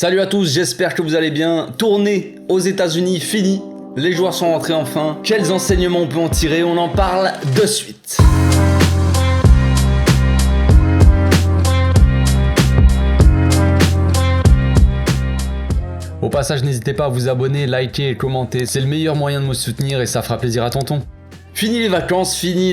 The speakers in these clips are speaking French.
Salut à tous, j'espère que vous allez bien. Tournée aux États-Unis finie. Les joueurs sont rentrés enfin. Quels enseignements on peut en tirer? On en parle de suite. Au passage, n'hésitez pas à vous abonner, liker et commenter. C'est le meilleur moyen de me soutenir et ça fera plaisir à tonton. Fini les vacances, fini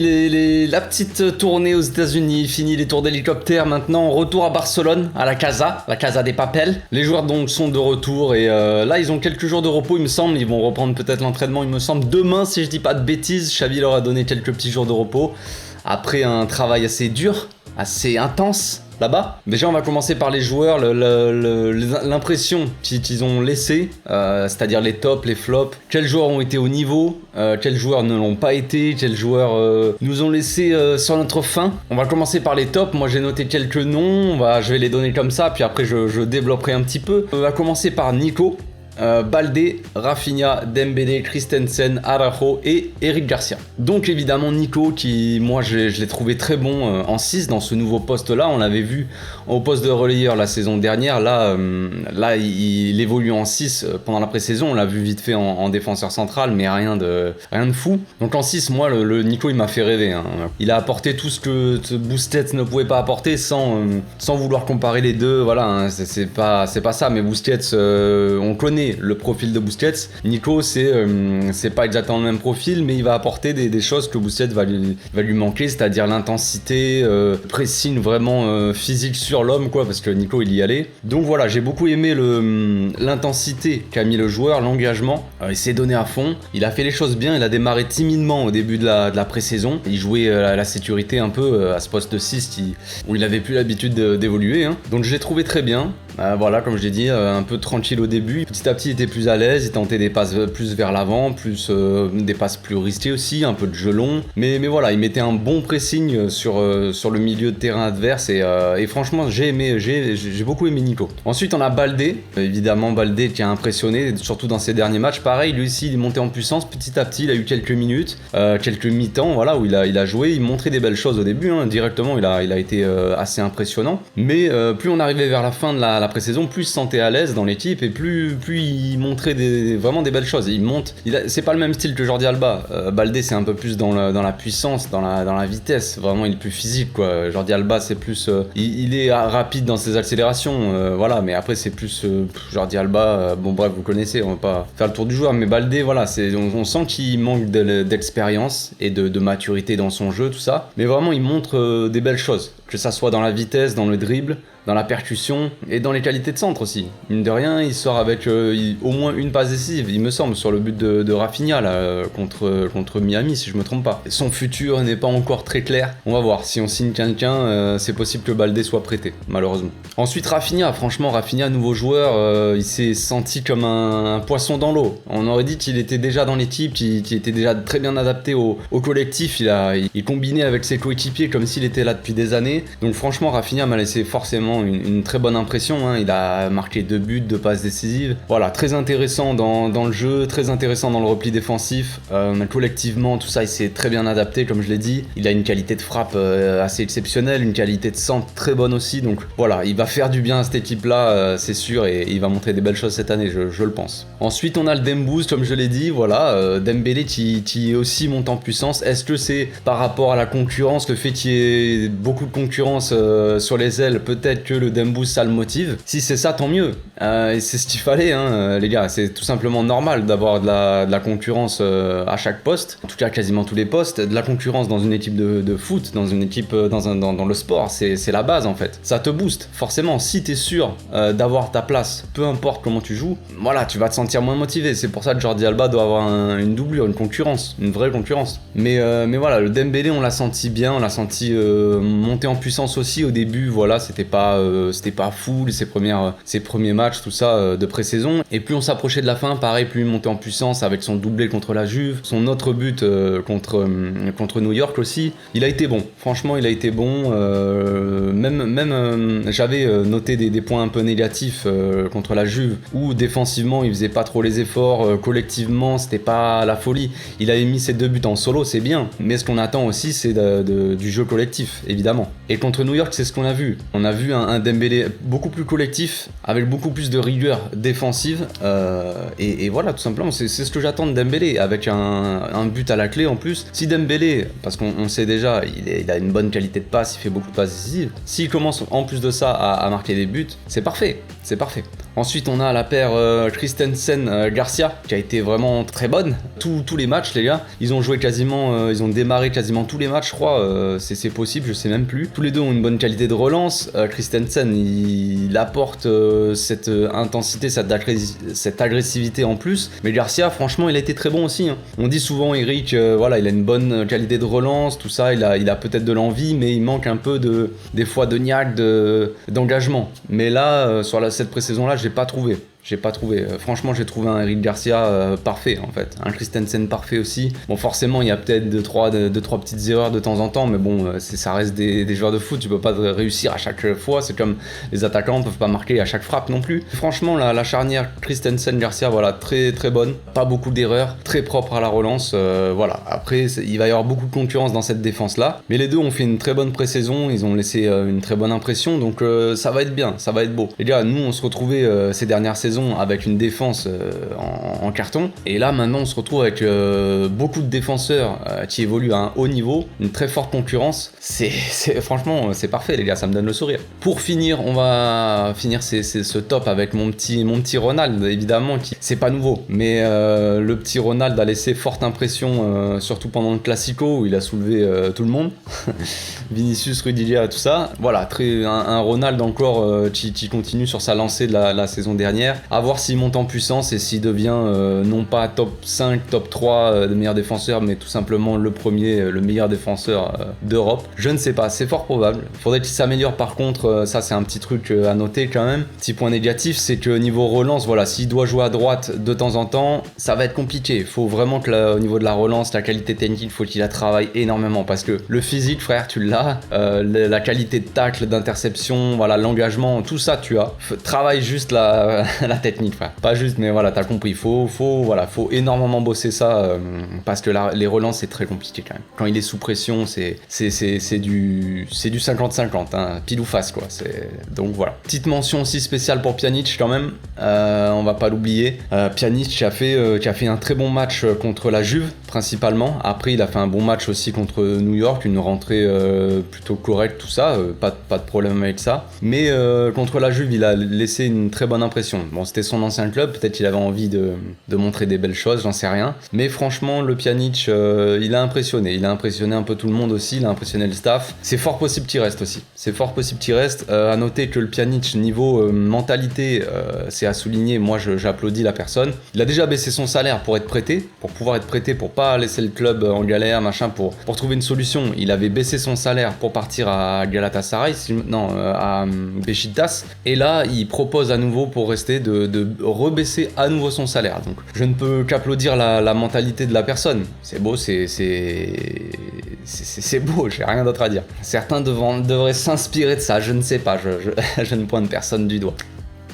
la petite tournée aux États-Unis, fini les tours d'hélicoptère. Maintenant, retour à Barcelone, à la Casa des Papel. Les joueurs donc sont de retour et là, ils ont quelques jours de repos, il me semble. Ils vont reprendre peut-être l'entraînement, il me semble. Demain, si je dis pas de bêtises, Xavi leur a donné quelques petits jours de repos. Après un travail assez dur, assez intense là-bas. Déjà, on va commencer par les joueurs, l'impression qu'ils ont laissé, c'est-à-dire les tops, les flops. Quels joueurs ont été au niveau, quels joueurs ne l'ont pas été, quels joueurs nous ont laissé sur notre faim. On va commencer par les tops. Moi, j'ai noté quelques noms. Je vais les donner comme ça, puis après, je développerai un petit peu. On va commencer par Nico. Baldé, Rafinha, Dembélé, Christensen, Araujo et Eric Garcia. Donc évidemment Nico qui, moi je l'ai trouvé très bon en 6 dans ce nouveau poste là. On l'avait vu au poste de relayeur la saison dernière. Là il évolue en 6 pendant la pré-saison. On l'a vu vite fait en défenseur central, mais rien de fou. Donc en 6, moi le Nico il m'a fait rêver hein. Il a apporté tout ce que Busquets ne pouvait pas apporter sans vouloir comparer les deux. Voilà hein, c'est pas ça, mais Busquets on connaît le profil de Busquets. Nico c'est pas exactement le même profil, mais il va apporter des choses que Busquets va lui manquer, c'est-à-dire l'intensité, pressing vraiment physique sur l'homme quoi, parce que Nico il y allait. Donc voilà, j'ai beaucoup aimé l'intensité qu'a mis le joueur, l'engagement, il s'est donné à fond, il a fait les choses bien, il a démarré timidement au début de la pré-saison, il jouait la sécurité un peu à ce poste de 6 où il avait plus l'habitude d'évoluer hein. Donc je l'ai trouvé très bien. Voilà, comme je l'ai dit, un peu tranquille au début. Petit à petit, il était plus à l'aise, il tentait des passes plus vers l'avant, des passes plus risquées aussi, un peu de jeu long. Mais voilà, il mettait un bon pressing sur le milieu de terrain adverse et franchement, j'ai beaucoup aimé Nico. Ensuite, on a Baldé. Évidemment, Baldé qui a impressionné, surtout dans ses derniers matchs. Pareil, lui aussi, il est monté en puissance petit à petit. Il a eu quelques minutes, quelques mi-temps, voilà, où il a joué. Il montrait des belles choses au début, hein. Directement, il a été assez impressionnant. Mais plus on arrivait vers la fin de la pré-saison, plus il se sentait à l'aise dans l'équipe et plus il montrait vraiment des belles choses. C'est pas le même style que Jordi Alba. Baldé c'est un peu plus dans la puissance, dans la vitesse. Vraiment il est plus physique quoi. Jordi Alba c'est plus, il est rapide dans ses accélérations, voilà. Mais après c'est plus Jordi Alba. Bon bref vous connaissez, on va pas faire le tour du joueur. Mais Baldé voilà, on sent qu'il manque d'expérience et de maturité dans son jeu tout ça. Mais vraiment il montre des belles choses, que ça soit dans la vitesse, dans le dribble, dans la percussion et dans les qualités de centre aussi. Mine de rien, il sort avec au moins une passe décisive, il me semble, sur le but de Rafinha là, contre Miami, si je me trompe pas. Son futur n'est pas encore très clair. On va voir, si on signe quelqu'un, c'est possible que Baldé soit prêté, malheureusement. Ensuite, Rafinha, nouveau joueur, il s'est senti comme un poisson dans l'eau. On aurait dit qu'il était déjà dans l'équipe, qu'il était déjà très bien adapté au collectif. Il combinait avec ses coéquipiers comme s'il était là depuis des années. Donc franchement, Rafinha m'a laissé forcément une très bonne impression hein. Il a marqué 2 buts, 2 passes décisives. Voilà, très intéressant dans le jeu, très intéressant dans le repli défensif. Collectivement, tout ça, il s'est très bien adapté, comme je l'ai dit. Il a une qualité de frappe assez exceptionnelle, une qualité de centre très bonne aussi. Donc voilà, il va faire du bien à cette équipe-là, c'est sûr, et il va montrer des belles choses cette année, je le pense. Ensuite, on a le Demboost, comme je l'ai dit, voilà, Dembélé qui aussi monte en puissance. Est-ce que c'est par rapport à la concurrence, le fait qu'il y ait beaucoup de concurrence sur les ailes, peut-être que le Demboost ça le motive. Si c'est ça, tant mieux. Et c'est ce qu'il fallait, hein, les gars. C'est tout simplement normal d'avoir de la concurrence à chaque poste. En tout cas, quasiment tous les postes. De la concurrence dans une équipe de foot, dans une équipe dans le sport, c'est la base en fait. Ça te booste. Forcément, si t'es sûr d'avoir ta place, peu importe comment tu joues, voilà, tu vas te sentir moins motivé. C'est pour ça que Jordi Alba doit avoir une doublure, une concurrence, une vraie concurrence. Mais voilà, le Dembélé, on l'a senti bien, on l'a senti monter en puissance aussi au début. Voilà, c'était pas fou ses premiers matchs, tout ça de pré-saison. Et plus on s'approchait de la fin, pareil, plus il montait en puissance avec son doublé contre la Juve, son autre but contre New York aussi. Il a été bon, franchement, il a été bon. J'avais noté des points un peu négatifs contre la Juve, où défensivement il faisait pas trop les efforts, collectivement c'était pas la folie. Il avait mis ses 2 buts en solo, c'est bien, mais ce qu'on attend aussi c'est du jeu collectif, évidemment. Et contre New York, c'est ce qu'on a vu. On a vu un Dembélé beaucoup plus collectif, avec beaucoup plus de rigueur défensive, et voilà, tout simplement, c'est ce que j'attends de Dembélé, avec un but à la clé en plus. Si Dembélé, parce qu'on sait déjà, il a une bonne qualité de passe, il fait beaucoup de passes décisives, s'il commence en plus de ça à marquer des buts, c'est parfait, c'est parfait. Ensuite, on a la paire Christensen-Garcia, qui a été vraiment très bonne. Tous les matchs, les gars, ils ont joué quasiment, ils ont démarré quasiment tous les matchs, je crois. C'est possible, je sais même plus. Tous les deux ont une bonne qualité de relance. Christensen, il apporte cette intensité, cette agressivité en plus. Mais Garcia, franchement, il a été très bon aussi. Hein. On dit souvent, Eric, voilà, il a une bonne qualité de relance, tout ça. Il a peut-être de l'envie, mais il manque un peu des fois de niaque, d'engagement. Mais là, sur cette pré-saison-là, j'ai pas trouvé. Franchement, j'ai trouvé un Eric Garcia parfait en fait. Un Christensen parfait aussi. Bon, forcément, il y a peut-être deux, trois petites erreurs de temps en temps, mais bon, ça reste des joueurs de foot. Tu peux pas réussir à chaque fois. C'est comme les attaquants ne peuvent pas marquer à chaque frappe non plus. Franchement, la charnière Christensen-Garcia, voilà, très très bonne. Pas beaucoup d'erreurs. Très propre à la relance. Voilà. Après, il va y avoir beaucoup de concurrence dans cette défense-là. Mais les deux ont fait une très bonne pré-saison. Ils ont laissé une très bonne impression. Donc, ça va être bien. Ça va être beau. Les gars, nous, on se retrouvait ces dernières saisons avec une défense en carton, et là maintenant on se retrouve avec beaucoup de défenseurs qui évoluent à un haut niveau, une très forte concurrence. Franchement c'est parfait les gars, ça me donne le sourire. Pour finir, on va finir ce top avec mon petit Ronald, évidemment, qui c'est pas nouveau, mais le petit Ronald a laissé forte impression, surtout pendant le Classico où il a soulevé tout le monde. Vinicius, Rudiger et tout ça. Voilà, un Ronald encore qui continue sur sa lancée de la saison dernière. À voir s'il monte en puissance et s'il devient non pas top 5, top 3 de meilleurs défenseurs, mais tout simplement le meilleur défenseur d'Europe. Je ne sais pas, c'est fort probable. Faudrait qu'il s'améliore par contre, ça c'est un petit truc à noter quand même. Petit point négatif, c'est que niveau relance, voilà, s'il doit jouer à droite de temps en temps, ça va être compliqué. Il faut vraiment que au niveau de la relance, la qualité technique, il faut qu'il la travaille énormément parce que le physique, frère, tu l'as, la qualité de tacle, d'interception, voilà, l'engagement, tout ça tu as. Travaille juste la technique, frère. Pas juste, mais voilà, t'as compris. Faut énormément bosser ça parce que les relances, c'est très compliqué quand même. Quand il est sous pression, c'est du 50-50, hein, pile ou face, quoi. Donc voilà. Petite mention aussi spéciale pour Pjanic quand même. On va pas l'oublier. Pjanic qui a fait un très bon match contre la Juve, principalement. Après, il a fait un bon match aussi contre New York, une rentrée plutôt correcte, tout ça. Pas de problème avec ça. Mais contre la Juve, il a laissé une très bonne impression. Bon, c'était son ancien club, peut-être qu'il avait envie de montrer des belles choses, j'en sais rien. Mais franchement, le Pjanic, il a impressionné. Il a impressionné un peu tout le monde aussi, il a impressionné le staff. C'est fort possible qu'il reste aussi. À noter que le Pjanic, niveau mentalité, c'est à souligner. Moi, j'applaudis la personne. Il a déjà baissé son salaire pour pouvoir être prêté, pour pas laisser le club en galère, machin, pour trouver une solution. Il avait baissé son salaire pour partir à Galatasaray, à Beşiktaş. Et là, il propose à nouveau pour rester de rebaisser à nouveau son salaire. Donc je ne peux qu'applaudir la mentalité de la personne. C'est beau, c'est beau, j'ai rien d'autre à dire. Certains devraient s'inspirer de ça, je ne sais pas, je ne pointe personne du doigt.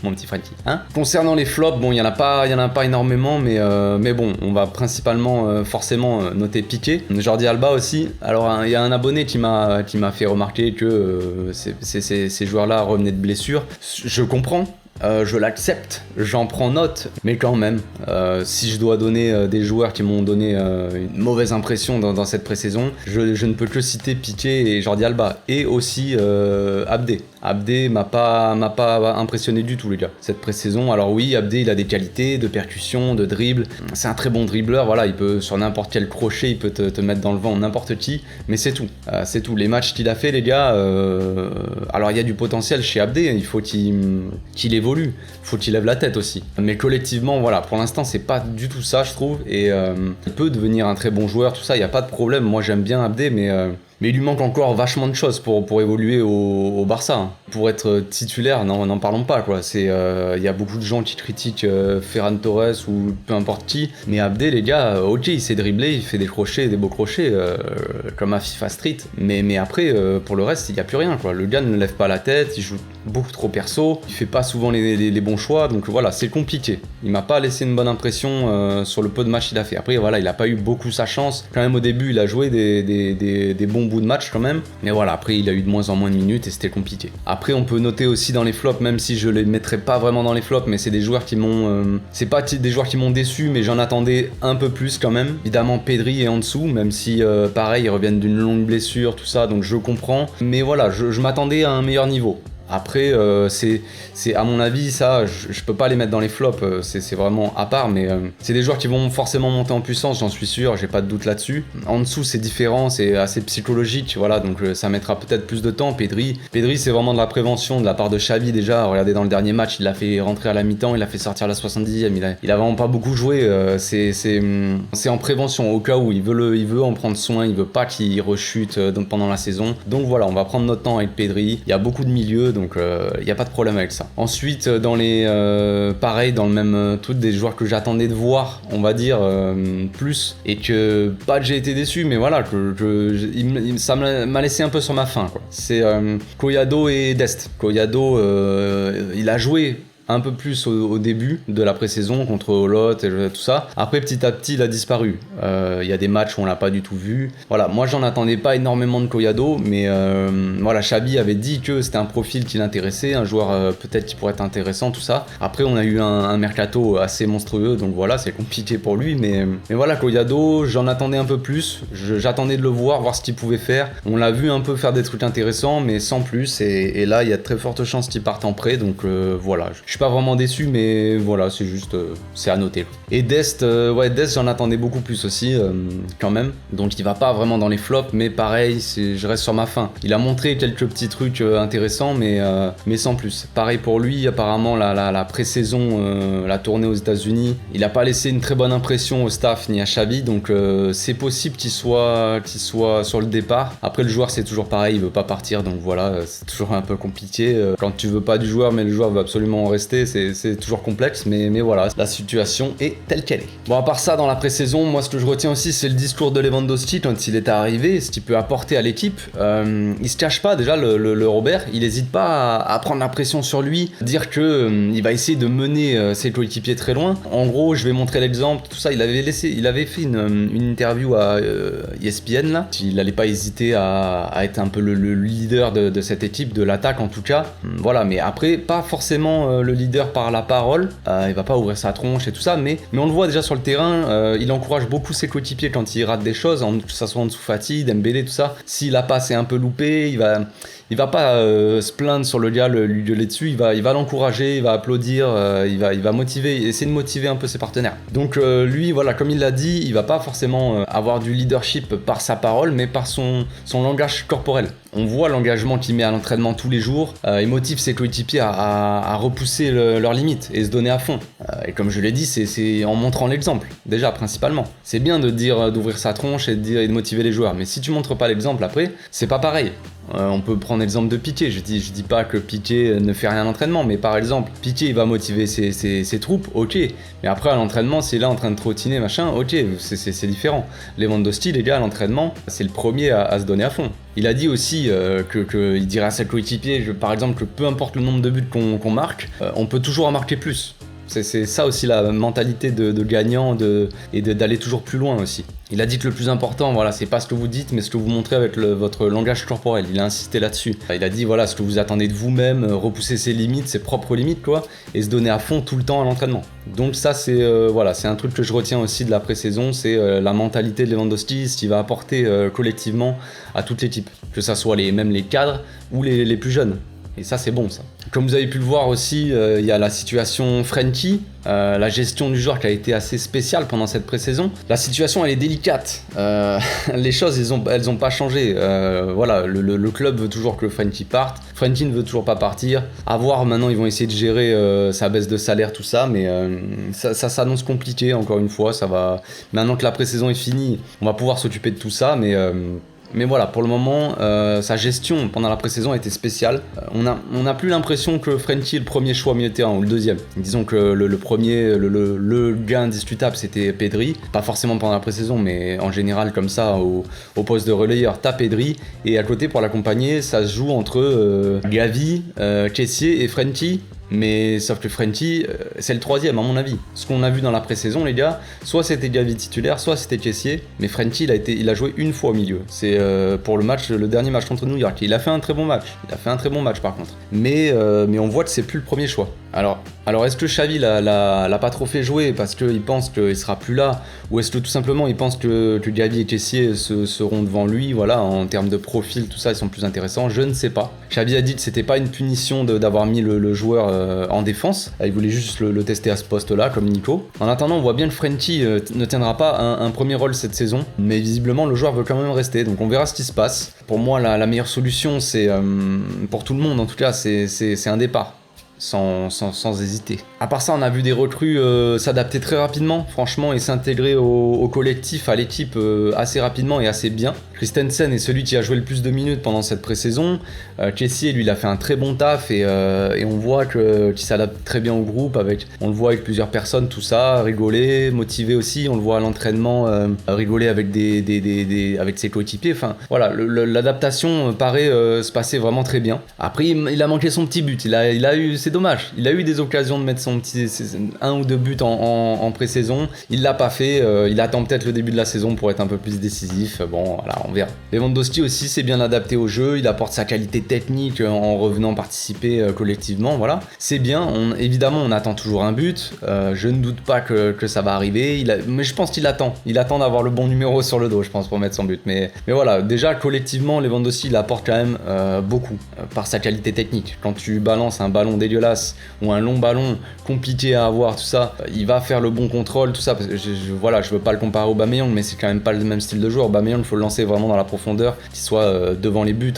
Mon petit Frankie. Hein, concernant les flops, bon, il y en a pas énormément, mais bon, on va principalement forcément noter Piqué. Jordi Alba aussi. Alors, il y a un abonné qui m'a fait remarquer que ces joueurs-là revenaient de blessures. Je comprends. Je l'accepte, j'en prends note, mais quand même, si je dois donner des joueurs qui m'ont donné une mauvaise impression dans cette pré-saison, je ne peux que citer Piqué et Jordi Alba, et aussi Abdé. Abdé m'a pas impressionné du tout, les gars, cette pré-saison. Alors oui, Abdé, il a des qualités de percussion, de dribble, c'est un très bon dribbleur, voilà, il peut sur n'importe quel crochet, il peut te mettre dans le vent n'importe qui, mais c'est tout. Les matchs qu'il a fait, les gars, alors il y a du potentiel chez Abdé, il faut qu'il évolue, faut qu'il lève la tête aussi. Mais collectivement, voilà, pour l'instant, c'est pas du tout ça, je trouve, et il peut devenir un très bon joueur, tout ça, il n'y a pas de problème. Moi, j'aime bien Abdé, mais il lui manque encore vachement de choses pour évoluer au Barça. Hein. Pour être titulaire, n'en parlons pas, quoi. Il y a beaucoup de gens qui critiquent Ferran Torres ou peu importe qui, mais Abdé, les gars, ok, il sait dribbler, il fait des crochets, des beaux crochets, comme à FIFA Street, mais après, pour le reste, il n'y a plus rien, quoi. Le gars ne lève pas la tête, il joue beaucoup trop perso, il fait pas souvent les bons choix, donc voilà, c'est compliqué. Il m'a pas laissé une bonne impression sur le peu de matchs qu'il a fait. Après, voilà, il a pas eu beaucoup sa chance. Quand même, au début, il a joué des bons bouts de match quand même, mais voilà, après, il a eu de moins en moins de minutes et c'était compliqué. Après, Après, on peut noter aussi dans les flops, même si je les mettrais pas vraiment dans les flops, mais c'est des joueurs qui m'ont... c'est pas des joueurs qui m'ont déçu, mais j'en attendais un peu plus quand même. Évidemment, Pedri est en dessous, même si, pareil, ils reviennent d'une longue blessure, tout ça, donc je comprends. Mais voilà, je m'attendais à un meilleur niveau. Après, c'est à mon avis, ça, je peux pas les mettre dans les flops, c'est vraiment à part, mais c'est des joueurs qui vont forcément monter en puissance, j'en suis sûr, j'ai pas de doute là-dessus. En dessous, c'est différent, c'est assez psychologique, voilà, donc ça mettra peut-être plus de temps. Pedri, c'est vraiment de la prévention de la part de Xavi déjà. Regardez, dans le dernier match, il l'a fait rentrer à la mi-temps, il l'a fait sortir à la 70e, il a vraiment pas beaucoup joué, c'est en prévention, au cas où il veut en prendre soin, il veut pas qu'il rechute pendant la saison. Donc voilà, on va prendre notre temps avec Pedri, il y a beaucoup de milieux, donc il n'y a pas de problème avec ça. Ensuite, dans les pareil, dans le même truc, des joueurs que j'attendais de voir, on va dire, plus, et que pas que j'ai été déçu, mais voilà, ça m'a laissé un peu sur ma faim, quoi. C'est Collado et Dest. Collado, il a joué un peu plus au début de la pré-saison contre Olot et tout ça. Après, petit à petit, il a disparu. Il y a des matchs où on l'a pas du tout vu. Voilà, moi j'en attendais pas énormément de Collado, mais voilà, Xabi avait dit que c'était un profil qui l'intéressait, un joueur peut-être qui pourrait être intéressant, tout ça. Après, on a eu un mercato assez monstrueux, donc voilà, c'est compliqué pour lui, mais voilà, Collado, j'en attendais un peu plus. J'attendais de le voir ce qu'il pouvait faire. On l'a vu un peu faire des trucs intéressants, mais sans plus, et là, il y a de très fortes chances qu'il parte en prêt, donc voilà. Je suis pas vraiment déçu, mais voilà, c'est juste, c'est à noter. Et Dest, Dest, j'en attendais beaucoup plus aussi, quand même. Donc il va pas vraiment dans les flops, mais pareil, je reste sur ma faim. Il a montré quelques petits trucs intéressants, mais sans plus. Pareil pour lui, apparemment, la pré-saison, la tournée aux États-Unis, il a pas laissé une très bonne impression au staff ni à Xavi, donc c'est possible qu'il soit sur le départ. Après, le joueur, c'est toujours pareil, il veut pas partir, donc voilà, c'est toujours un peu compliqué. Quand tu veux pas du joueur, mais le joueur veut absolument en rester, c'est toujours complexe, mais voilà, la situation est telle qu'elle est. Bon, à part ça, dans la pré-saison, moi ce que je retiens aussi, c'est le discours de Lewandowski quand il est arrivé, ce qu'il peut apporter à l'équipe. Il se cache pas, déjà, le Robert, il hésite pas à prendre la pression sur lui, dire que il va essayer de mener ses coéquipiers très loin. En gros, je vais montrer l'exemple, tout ça, il avait fait une interview à ESPN là, il allait pas hésiter à être un peu le leader de cette équipe, de l'attaque en tout cas. Voilà, mais après, pas forcément le leader par la parole, il va pas ouvrir sa tronche et tout ça, mais on le voit déjà sur le terrain, il encourage beaucoup ses coéquipiers quand il rate des choses, que ça soit en dessous Fati, Dembélé, tout ça. Si la passe est un peu loupée, il va pas se plaindre sur le gars, lui gueuler dessus, il va l'encourager, il va applaudir, il va motiver, essayer de motiver un peu ses partenaires. Donc lui, voilà, comme il l'a dit, il va pas forcément avoir du leadership par sa parole, mais par son langage corporel. On voit l'engagement qu'il met à l'entraînement tous les jours, il motive ses coéquipiers à repousser leurs limites et se donner à fond. Et comme je l'ai dit, c'est en montrant l'exemple, déjà principalement. C'est bien de dire d'ouvrir sa tronche et de motiver les joueurs, mais si tu montres pas l'exemple après, c'est pas pareil. On peut prendre l'exemple de Piqué, je dis pas que Piqué ne fait rien à l'entraînement, mais par exemple, Piqué il va motiver ses troupes, ok, mais après à l'entraînement, s'il est là en train de trottiner, machin, ok, c'est différent. Lewandowski, les gars, à l'entraînement, c'est le premier à se donner à fond. Il a dit aussi qu'il dirait à ses coéquipiers, par exemple, que peu importe le nombre de buts qu'on marque, on peut toujours en marquer plus. C'est ça aussi la mentalité de gagnant et d'aller toujours plus loin aussi. Il a dit que le plus important, voilà, c'est pas ce que vous dites, mais ce que vous montrez avec votre langage corporel. Il a insisté là-dessus. Il a dit, voilà, ce que vous attendez de vous-même, repousser ses limites, ses propres limites, quoi, et se donner à fond tout le temps à l'entraînement. Donc ça, c'est un truc que je retiens aussi de la pré-saison, c'est la mentalité de Lewandowski, ce qu'il va apporter collectivement à toute l'équipe, que ça soit même les cadres ou les plus jeunes. Et ça, c'est bon, ça. Comme vous avez pu le voir aussi, il y a la situation Frenkie, la gestion du joueur qui a été assez spéciale pendant cette pré-saison. La situation, elle est délicate. Les choses, elles ont pas changé. Voilà, le club veut toujours que Frenkie parte. Frenkie ne veut toujours pas partir. À voir, maintenant, ils vont essayer de gérer sa baisse de salaire, tout ça, mais ça s'annonce compliqué, encore une fois. Ça va... Maintenant que la pré-saison est finie, on va pouvoir s'occuper de tout ça, mais voilà, pour le moment, sa gestion pendant la pré-saison a été spéciale. On n'a plus l'impression que Frenkie est le premier choix au milieu de terrain, ou le deuxième. Disons que le premier, le gars indiscutable, c'était Pedri. Pas forcément pendant la pré-saison, mais en général, comme ça, au poste de relayeur, t'as Pedri. Et à côté, pour l'accompagner, ça se joue entre Gavi, Kessié et Frenkie. Mais sauf que Frenkie, c'est le troisième à mon avis. Ce qu'on a vu dans la pré-saison, les gars, soit c'était Gavi titulaire, soit c'était Kessié. Mais Frenkie, il a joué une fois au milieu. C'est pour le dernier match contre New York. Il a fait un très bon match. Par contre. Mais on voit que c'est plus le premier choix. Alors est-ce que Xavi l'a pas trop fait jouer parce qu'il pense qu'il sera plus là, ou est-ce que tout simplement il pense que Gavi et Kessié seront devant lui, voilà, en termes de profil, tout ça, ils sont plus intéressants, je ne sais pas. Xavi a dit que c'était pas une punition d'avoir mis le joueur en défense, il voulait juste le tester à ce poste-là, comme Nico. En attendant, on voit bien que Frenkie ne tiendra pas un premier rôle cette saison, mais visiblement le joueur veut quand même rester, donc on verra ce qui se passe. Pour moi, la meilleure solution, c'est, pour tout le monde en tout cas, c'est un départ. Sans hésiter. À part ça, on a vu des recrues s'adapter très rapidement, franchement, et s'intégrer au collectif, à l'équipe assez rapidement et assez bien. Christensen est celui qui a joué le plus de minutes pendant cette pré-saison. Kessié, lui, il a fait un très bon taf et on voit qu'il s'adapte très bien au groupe. On le voit avec plusieurs personnes, tout ça, rigoler, motivé aussi. On le voit à l'entraînement, rigoler avec avec ses coéquipiers. Enfin, voilà, l'adaptation paraît se passer vraiment très bien. Après, il a manqué son petit but. Il a eu, c'est dommage. Il a eu des occasions de mettre un ou deux buts en pré-saison. Il l'a pas fait. Il attend peut-être le début de la saison pour être un peu plus décisif. Bon, voilà, on verra. Lewandowski aussi s'est bien adapté au jeu. Il apporte sa qualité technique en revenant participer collectivement. Voilà, c'est bien. Évidemment, on attend toujours un but. Je ne doute pas que ça va arriver. Mais je pense qu'il attend. Il attend d'avoir le bon numéro sur le dos, je pense, pour mettre son but. Mais voilà, déjà collectivement, Lewandowski il apporte quand même beaucoup par sa qualité technique. Quand tu balances un ballon dégueulasse ou un long ballon compliqué à avoir, tout ça, il va faire le bon contrôle, tout ça. Parce que je veux pas le comparer au Aubameyang, mais c'est quand même pas le même style de joueur. Aubameyang, il faut le lancer vraiment dans la profondeur, qu'il soit devant les buts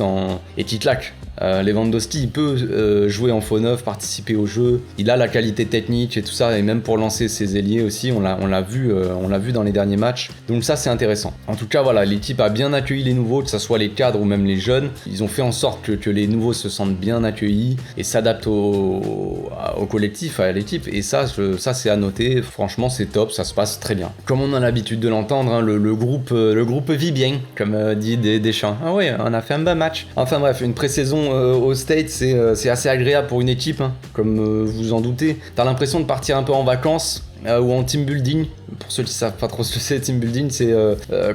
et qu'il claque. Lewandowski, il peut jouer en faux neuf, participer au jeu, il a la qualité technique et tout ça, et même pour lancer ses ailiers aussi, on l'a vu dans les derniers matchs, donc ça c'est intéressant. En tout cas voilà, l'équipe a bien accueilli les nouveaux, que ce soit les cadres ou même les jeunes, ils ont fait en sorte que les nouveaux se sentent bien accueillis et s'adaptent au collectif, à l'équipe, et ça c'est à noter, franchement c'est top, ça se passe très bien. Comme on a l'habitude de l'entendre, hein, le groupe vit bien, comme dit Deschamps. Ah ouais, on a fait un bon match. Enfin bref, une pré-saison aux States, c'est assez agréable pour une équipe, hein, comme vous en doutez. T'as l'impression de partir un peu en vacances ou en team building. Pour ceux qui savent pas trop ce que c'est, team building, c'est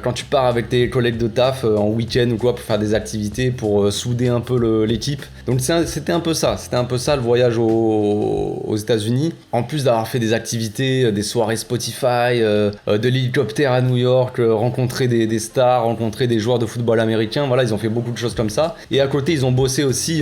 quand tu pars avec tes collègues de taf en week-end ou quoi pour faire des activités, pour souder un peu l'équipe. Donc c'était un peu ça le voyage aux États-Unis. En plus d'avoir fait des activités, des soirées Spotify, de l'hélicoptère à New York, rencontrer des stars, rencontrer des joueurs de football américain, voilà, ils ont fait beaucoup de choses comme ça. Et à côté, ils ont bossé aussi,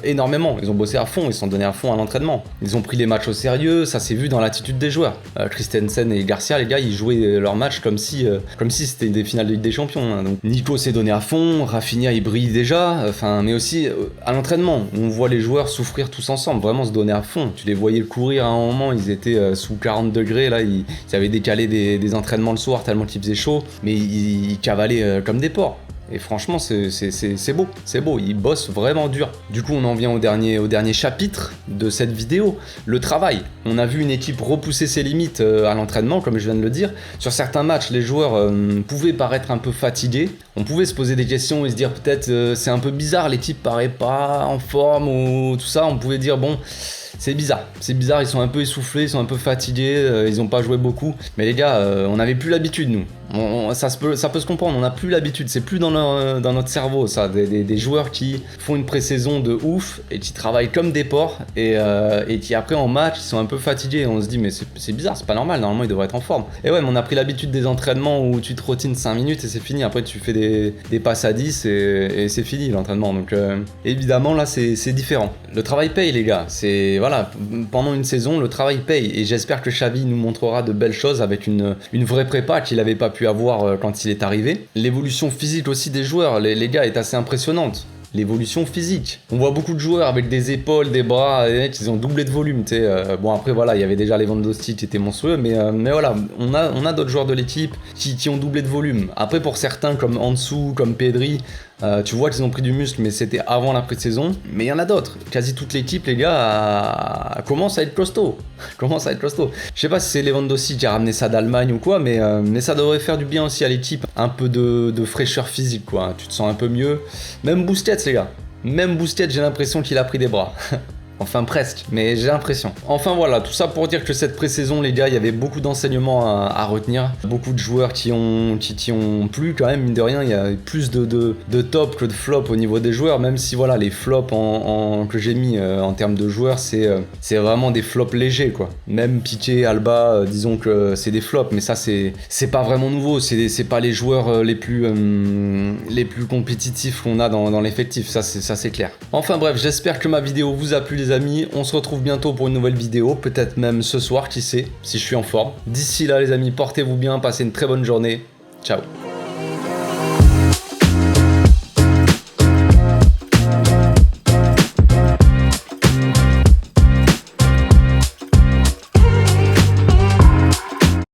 énormément, ils ont bossé à fond, ils se sont donnés à fond à l'entraînement. Ils ont pris les matchs au sérieux, ça s'est vu dans l'attitude des joueurs. Christensen et Garcia, les gars, ils jouaient leur match comme si c'était des finales de Ligue des Champions, hein. Donc Nico s'est donné à fond, Rafinha il brille déjà, mais aussi à l'entraînement, on voit les joueurs souffrir tous ensemble, vraiment se donner à fond. Tu les voyais courir à un moment, ils étaient sous 40 degrés, là, ils avaient décalé des entraînements le soir tellement qu'il faisait chaud, mais ils cavalaient comme des porcs. Et franchement, c'est beau, ils bossent vraiment dur. Du coup, on en vient au dernier chapitre de cette vidéo, le travail. On a vu une équipe repousser ses limites à l'entraînement, comme je viens de le dire. Sur certains matchs, les joueurs pouvaient paraître un peu fatigués. On pouvait se poser des questions et se dire peut-être c'est un peu bizarre, l'équipe paraît pas en forme ou tout ça. On pouvait dire bon... C'est bizarre, ils sont un peu essoufflés, ils sont un peu fatigués, ils ont pas joué beaucoup. Mais les gars, on n'avait plus l'habitude, nous. Ça peut se comprendre, on n'a plus l'habitude, c'est plus dans notre cerveau, ça. Des joueurs qui font une pré-saison de ouf et qui travaillent comme des porcs et qui après en match, ils sont un peu fatigués. Et on se dit, mais c'est bizarre, c'est pas normal, normalement ils devraient être en forme. Et ouais, mais on a pris l'habitude des entraînements où tu te routines 5 minutes et c'est fini. Après, tu fais des passes à 10 et c'est fini l'entraînement. Donc évidemment, là, c'est différent. Le travail paye, les gars. Voilà, pendant une saison, le travail paye et j'espère que Xavi nous montrera de belles choses avec une vraie prépa qu'il n'avait pas pu avoir quand il est arrivé. L'évolution physique aussi des joueurs, les gars, est assez impressionnante. L'évolution physique. On voit beaucoup de joueurs avec des épaules, des bras, ils ont doublé de volume, tu sais. Bon, après, voilà, il y avait déjà Lewandowski qui était monstrueux, mais voilà, on a d'autres joueurs de l'équipe qui ont doublé de volume. Après, pour certains, comme Ansu, comme Pedri, tu vois qu'ils ont pris du muscle, mais c'était avant la pré-saison. Mais il y en a d'autres. Quasi toute l'équipe, les gars, commence à être costaud. Je sais pas si c'est Lewandowski qui a ramené ça d'Allemagne ou quoi, mais ça devrait faire du bien aussi à l'équipe. Un peu de fraîcheur physique, quoi. Tu te sens un peu mieux. Même Busquets, les gars. Même Busquets, j'ai l'impression qu'il a pris des bras. Enfin presque, mais j'ai l'impression. Enfin voilà, tout ça pour dire que cette pré-saison, les gars, il y avait beaucoup d'enseignements à retenir. Beaucoup de joueurs qui y ont plu quand même, mine de rien. Il y a plus de top que de flop au niveau des joueurs, même si voilà, les flops que j'ai mis en termes de joueurs, c'est vraiment des flops légers, quoi. Même Piqué, Alba, disons que c'est des flops, mais ça c'est pas vraiment nouveau. C'est pas les joueurs les plus compétitifs qu'on a dans l'effectif, ça c'est clair. Enfin bref, j'espère que ma vidéo vous a plu, les amis. On se retrouve bientôt pour une nouvelle vidéo, peut-être même ce soir, qui sait, si je suis en forme. D'ici là, les amis, portez-vous bien, passez une très bonne journée. Ciao.